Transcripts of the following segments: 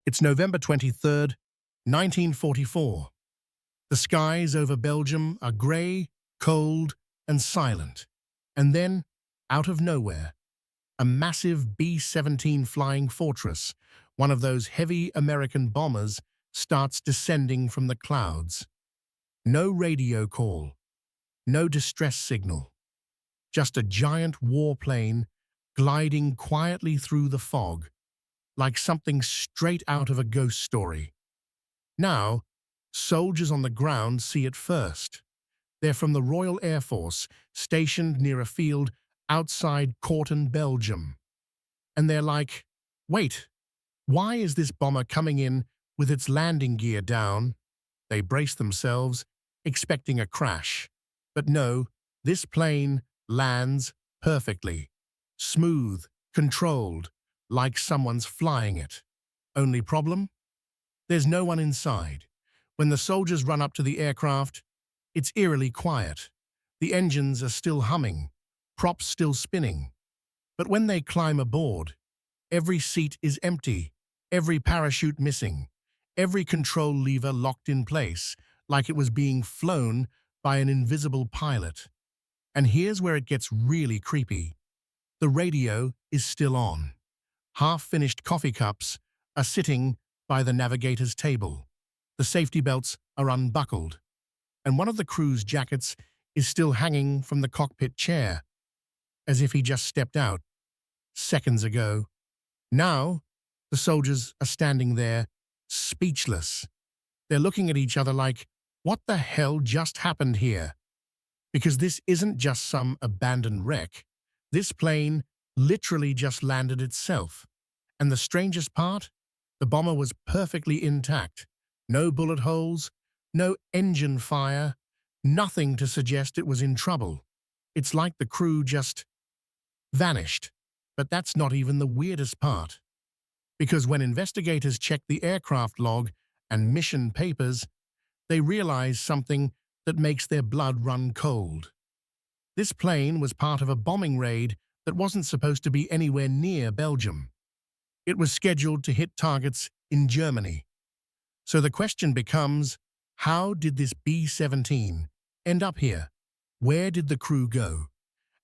It's November 23rd, 1944. The skies over Belgium are grey, cold, and silent. And then, out of nowhere, a massive B-17 flying fortress, one of those heavy American bombers, starts descending from the clouds. No radio call, no distress signal, just a giant warplane gliding quietly through the fog, like something straight out of a ghost story. Now, soldiers on the ground see it first. They're from the Royal Air Force, stationed near a field outside Corton, Belgium. And they're like, wait, why is this bomber coming in with its landing gear down? They brace themselves, expecting a crash. But no, this plane lands perfectly. Smooth, controlled, like someone's flying it. Only problem? There's no one inside. When the soldiers run up to the aircraft, it's eerily quiet. The engines are still humming, props still spinning. But when they climb aboard, every seat is empty, every parachute missing, every control lever locked in place, like it was being flown by an invisible pilot. And here's where it gets really creepy. The radio is still on. Half-finished coffee cups are sitting by the navigator's table. The safety belts are unbuckled, and one of the crew's jackets is still hanging from the cockpit chair, as if he just stepped out seconds ago. Now, the soldiers are standing there, speechless. They're looking at each other like, what the hell just happened here? Because this isn't just some abandoned wreck. This plane literally just landed itself. And the strangest part? The bomber was perfectly intact. No bullet holes, no engine fire, nothing to suggest it was in trouble. It's like the crew just vanished. But that's not even the weirdest part. Because when investigators check the aircraft log and mission papers, they realize something that makes their blood run cold. This plane was part of a bombing raid that wasn't supposed to be anywhere near Belgium. It was scheduled to hit targets in Germany. So the question becomes, how did this B-17 end up here? Where did the crew go?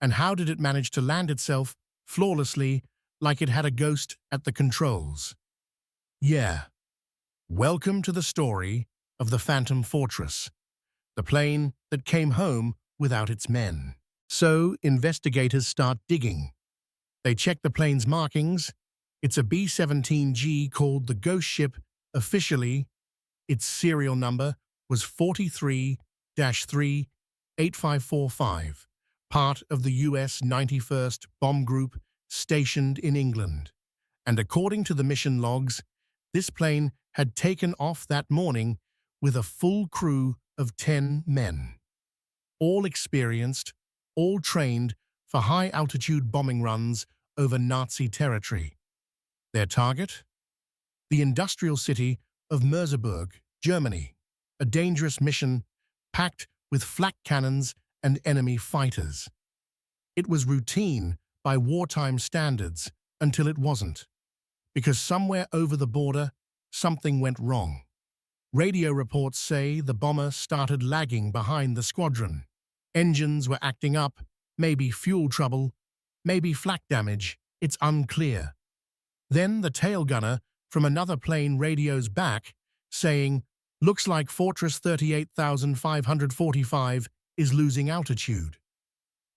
And how did it manage to land itself flawlessly like it had a ghost at the controls? Yeah. Welcome to the story of the Phantom Fortress, the plane that came home without its men. So investigators start digging. They check the plane's markings. It's a B-17G called the Ghost Ship officially. Its serial number was 43-38545, part of the US 91st Bomb Group stationed in England. And according to the mission logs, this plane had taken off that morning with a full crew of 10 men. All experienced, all trained for high-altitude bombing runs over Nazi territory. Their target? The industrial city of Merseburg, Germany, a dangerous mission packed with flak cannons and enemy fighters. It was routine by wartime standards until it wasn't, because somewhere over the border, something went wrong. Radio reports say the bomber started lagging behind the squadron. Engines were acting up, maybe fuel trouble, maybe flak damage, it's unclear. Then the tail gunner from another plane radios back, saying, looks like Fortress 38,545 is losing altitude.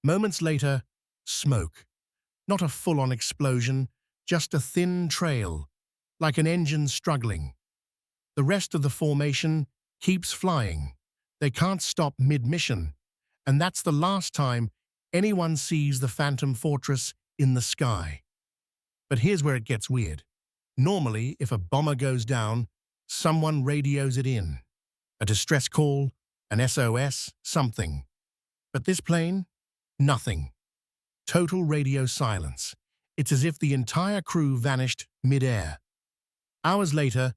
Moments later, smoke. Not a full-on explosion, just a thin trail, like an engine struggling. The rest of the formation keeps flying. They can't stop mid-mission, and that's the last time anyone sees the Phantom Fortress in the sky. But here's where it gets weird. Normally, if a bomber goes down, someone radios it in. A distress call, an SOS, something. But this plane? Nothing. Total radio silence. It's as if the entire crew vanished mid-air. Hours later,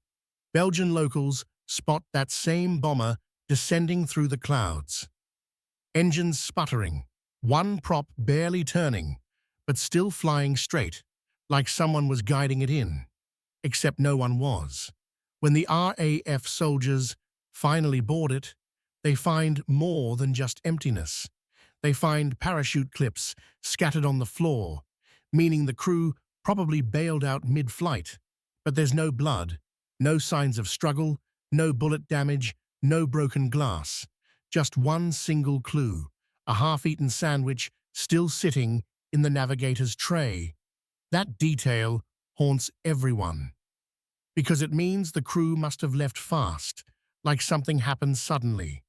Belgian locals spot that same bomber descending through the clouds. Engines sputtering, one prop barely turning, but still flying straight, like someone was guiding it in. except no one was. When the RAF soldiers finally board it, they find more than just emptiness. They find parachute clips scattered on the floor, meaning the crew probably bailed out mid-flight. But there's no blood, no signs of struggle, no bullet damage, no broken glass. Just one single clue, a half-eaten sandwich still sitting in the navigator's tray. That detail haunts everyone, because it means the crew must have left fast, like something happened suddenly.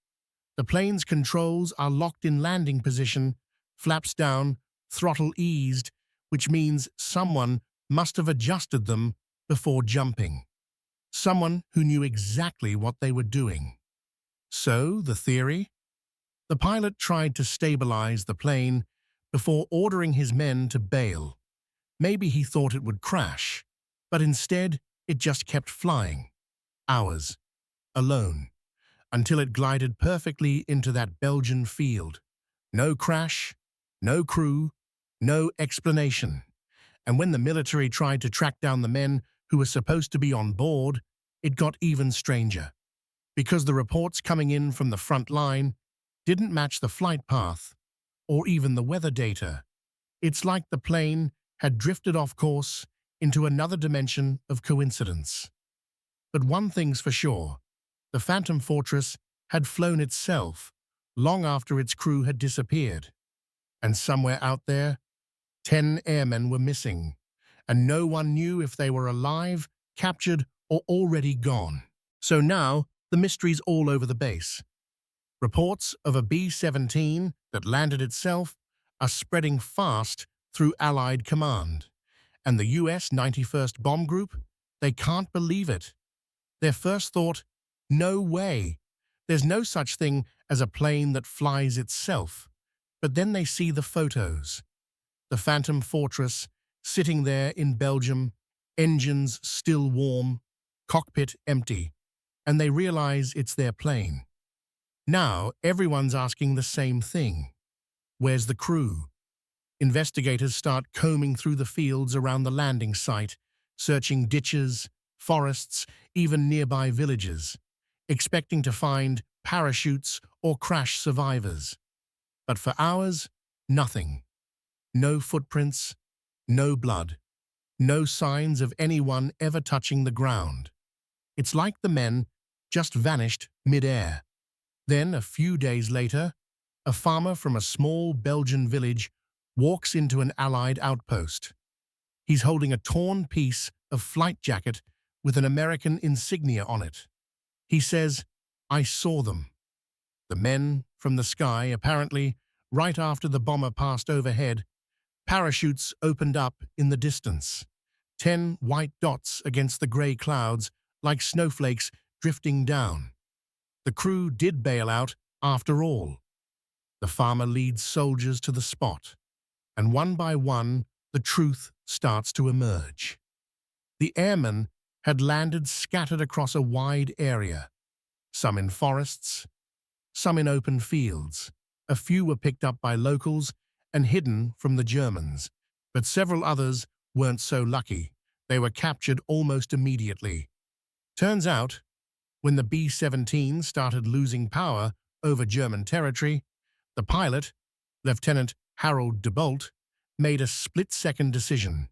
The plane's controls are locked in landing position, flaps down, throttle eased, which means someone must have adjusted them before jumping. Someone who knew exactly what they were doing. So, the theory? The pilot tried to stabilize the plane before ordering his men to bail. Maybe he thought it would crash, but instead it just kept flying. Hours. Alone. Until it glided perfectly into that Belgian field. No crash, no crew, no explanation. And when the military tried to track down the men who were supposed to be on board, it got even stranger. Because the reports coming in from the front line didn't match the flight path or even the weather data. It's like the plane had drifted off course into another dimension of coincidence. But one thing's for sure, the Phantom Fortress had flown itself long after its crew had disappeared. And somewhere out there, 10 airmen were missing, and no one knew if they were alive, captured, or already gone. So now, the mystery's all over the base. Reports of a B-17 that landed itself are spreading fast through Allied command. And the US 91st Bomb Group, they can't believe it. Their first thought, no way. There's no such thing as a plane that flies itself. But then they see the photos. The Phantom Fortress, sitting there in Belgium, engines still warm, cockpit empty, and they realize it's their plane. Now, everyone's asking the same thing. Where's the crew? Investigators start combing through the fields around the landing site, searching ditches, forests, even nearby villages, expecting to find parachutes or crash survivors. But for hours, nothing. No footprints, no blood, no signs of anyone ever touching the ground. It's like the men just vanished mid-air. Then, a few days later, a farmer from a small Belgian village walks into an Allied outpost. He's holding a torn piece of flight jacket with an American insignia on it. He says, "I saw them." The men from the sky, apparently, right after the bomber passed overhead, parachutes opened up in the distance. 10 white dots against the grey clouds, like snowflakes drifting down. The crew did bail out after all. The farmer leads soldiers to the spot, and one by one, the truth starts to emerge. The airmen had landed scattered across a wide area, some in forests, some in open fields. A few were picked up by locals and hidden from the Germans, but several others weren't so lucky. They were captured almost immediately. Turns out, when the B-17 started losing power over German territory, the pilot, Lieutenant Harold de Bolt, made a split-second decision.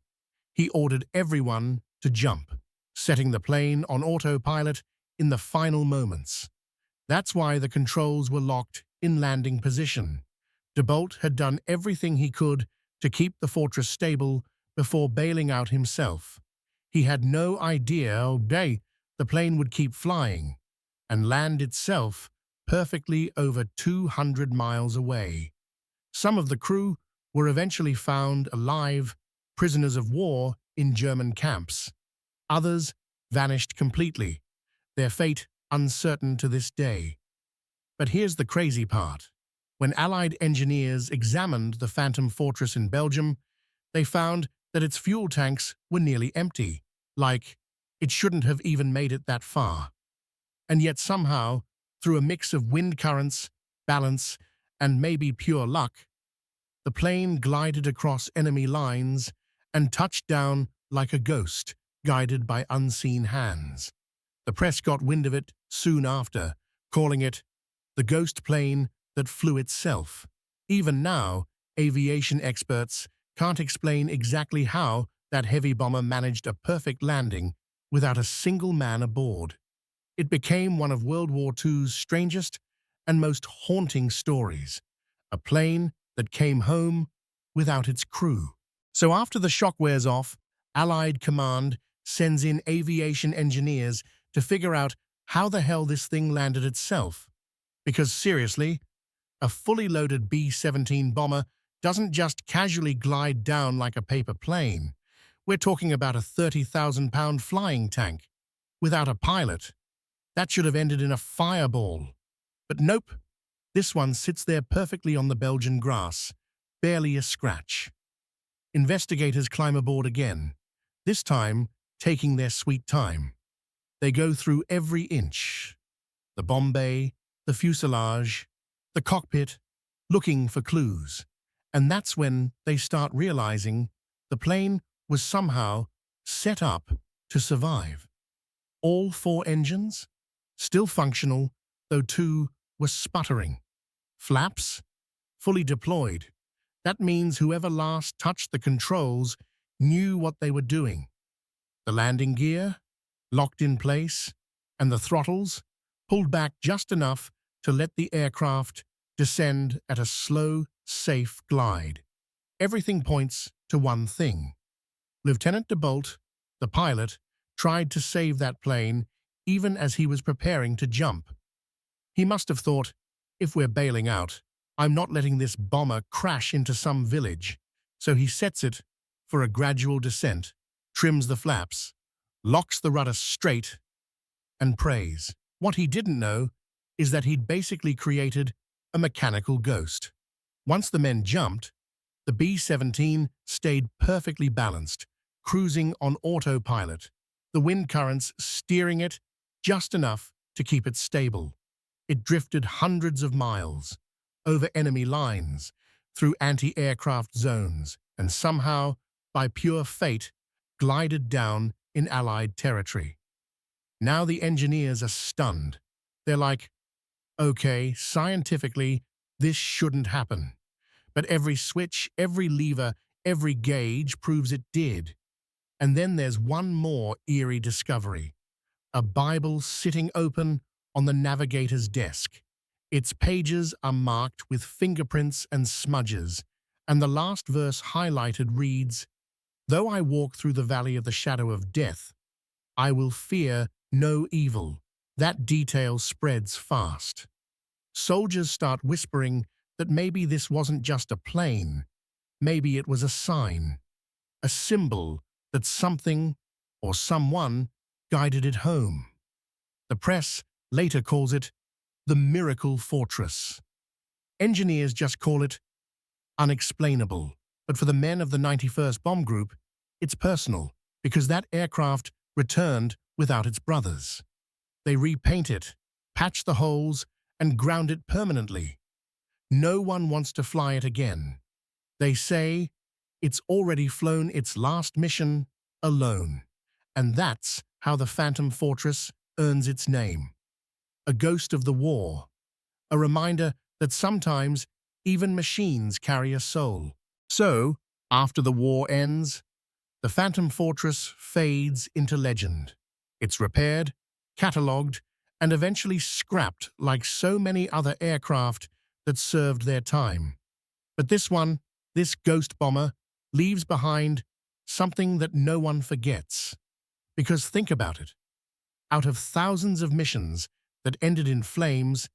He ordered everyone to jump, setting the plane on autopilot in the final moments. That's why the controls were locked in landing position. De Bolt had done everything he could to keep the fortress stable before bailing out himself. He had no idea the plane would keep flying and land itself perfectly over 200 miles away. Some of the crew were eventually found alive, prisoners of war in German camps. Others vanished completely, their fate uncertain to this day. But here's the crazy part. When Allied engineers examined the Phantom Fortress in Belgium, they found that its fuel tanks were nearly empty, like it shouldn't have even made it that far. And yet somehow, through a mix of wind currents, balance, and maybe pure luck, the plane glided across enemy lines and touched down like a ghost, guided by unseen hands. The press got wind of it soon after, calling it the ghost plane that flew itself. Even now, aviation experts can't explain exactly how that heavy bomber managed a perfect landing without a single man aboard. It became one of World War II's strangest and most haunting stories, a plane that came home without its crew. So after the shock wears off, Allied Command sends in aviation engineers to figure out how the hell this thing landed itself. Because seriously, a fully loaded B-17 bomber doesn't just casually glide down like a paper plane. We're talking about a 30,000-pound flying tank. Without a pilot, that should have ended in a fireball. But nope, this one sits there perfectly on the Belgian grass, barely a scratch. Investigators climb aboard again, this time taking their sweet time. They go through every inch, the bomb bay, the fuselage, the cockpit, looking for clues. And that's when they start realizing the plane was somehow set up to survive. All 4 engines, still functional, though 2 were sputtering. Flaps, fully deployed. That means whoever last touched the controls knew what they were doing. The landing gear, locked in place, and the throttles pulled back just enough to let the aircraft descend at a slow, safe glide. Everything points to one thing. Lieutenant DeBolt, the pilot, tried to save that plane even as he was preparing to jump. He must have thought, if we're bailing out, I'm not letting this bomber crash into some village. So he sets it for a gradual descent, trims the flaps, locks the rudder straight, and prays. What he didn't know is that he'd basically created a mechanical ghost. Once the men jumped, the B-17 stayed perfectly balanced, cruising on autopilot, the wind currents steering it just enough to keep it stable. It drifted hundreds of miles, over enemy lines, through anti-aircraft zones, and somehow, by pure fate, glided down in Allied territory. Now the engineers are stunned. They're like, okay, scientifically, this shouldn't happen. But every switch, every lever, every gauge proves it did. And then there's one more eerie discovery. A Bible sitting open on the navigator's desk. Its pages are marked with fingerprints and smudges, and the last verse highlighted reads, "Though I walk through the valley of the shadow of death, I will fear no evil." That detail spreads fast. Soldiers start whispering that maybe this wasn't just a plane, maybe it was a sign, a symbol that something or someone guided it home. The press later calls it the Miracle Fortress. Engineers just call it unexplainable, but for the men of the 91st Bomb Group, it's personal, because that aircraft returned without its brothers. They repaint it, patch the holes, and ground it permanently. No one wants to fly it again. They say it's already flown its last mission alone. And that's how the Phantom Fortress earns its name. A ghost of the war. A reminder that sometimes even machines carry a soul. So, after the war ends, the Phantom Fortress fades into legend. It's repaired, catalogued, and eventually scrapped like so many other aircraft that served their time. But this one, this ghost bomber, leaves behind something that no one forgets. Because think about it. Out of thousands of missions that ended in flames,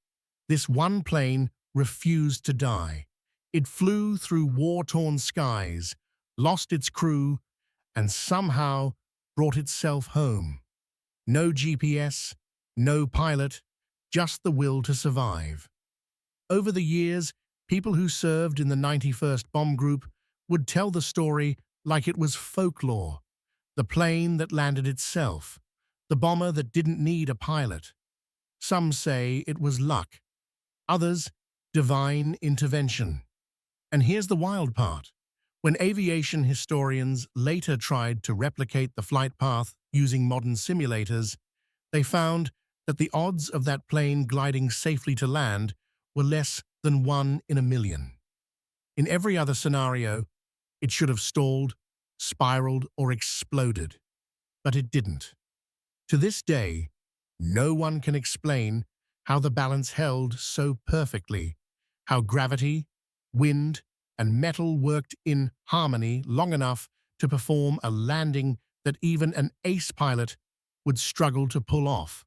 this one plane refused to die. It flew through war-torn skies, lost its crew, and somehow brought itself home. No GPS, no pilot, just the will to survive. Over the years, people who served in the 91st Bomb Group would tell the story like it was folklore. The plane that landed itself, the bomber that didn't need a pilot. Some say it was luck, others divine intervention. And here's the wild part. When aviation historians later tried to replicate the flight path using modern simulators, they found that the odds of that plane gliding safely to land were less than 1 in a million. In every other scenario, it should have stalled, spiraled, or exploded, but it didn't. To this day, no one can explain how the balance held so perfectly, how gravity, wind, and metal worked in harmony long enough to perform a landing that even an ace pilot would struggle to pull off.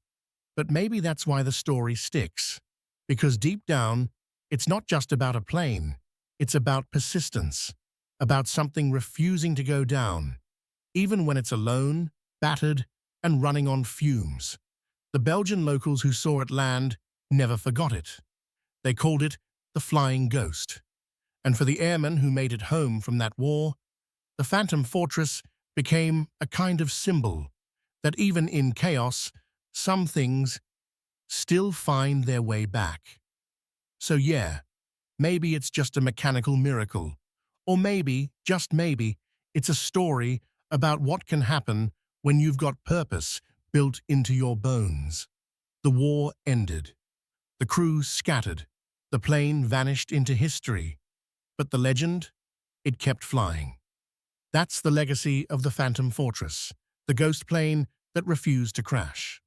But maybe that's why the story sticks. Because deep down, it's not just about a plane. It's about persistence, about something refusing to go down, even when it's alone, battered, and running on fumes. The Belgian locals who saw it land never forgot it. They called it the Flying Ghost. And for the airmen who made it home from that war, the Phantom Fortress became a kind of symbol that even in chaos, some things still find their way back. So yeah, maybe it's just a mechanical miracle. Or maybe, just maybe, it's a story about what can happen when you've got purpose built into your bones. The war ended. The crew scattered. The plane vanished into history. But the legend? It kept flying. That's the legacy of the Phantom Fortress, the ghost plane that refused to crash.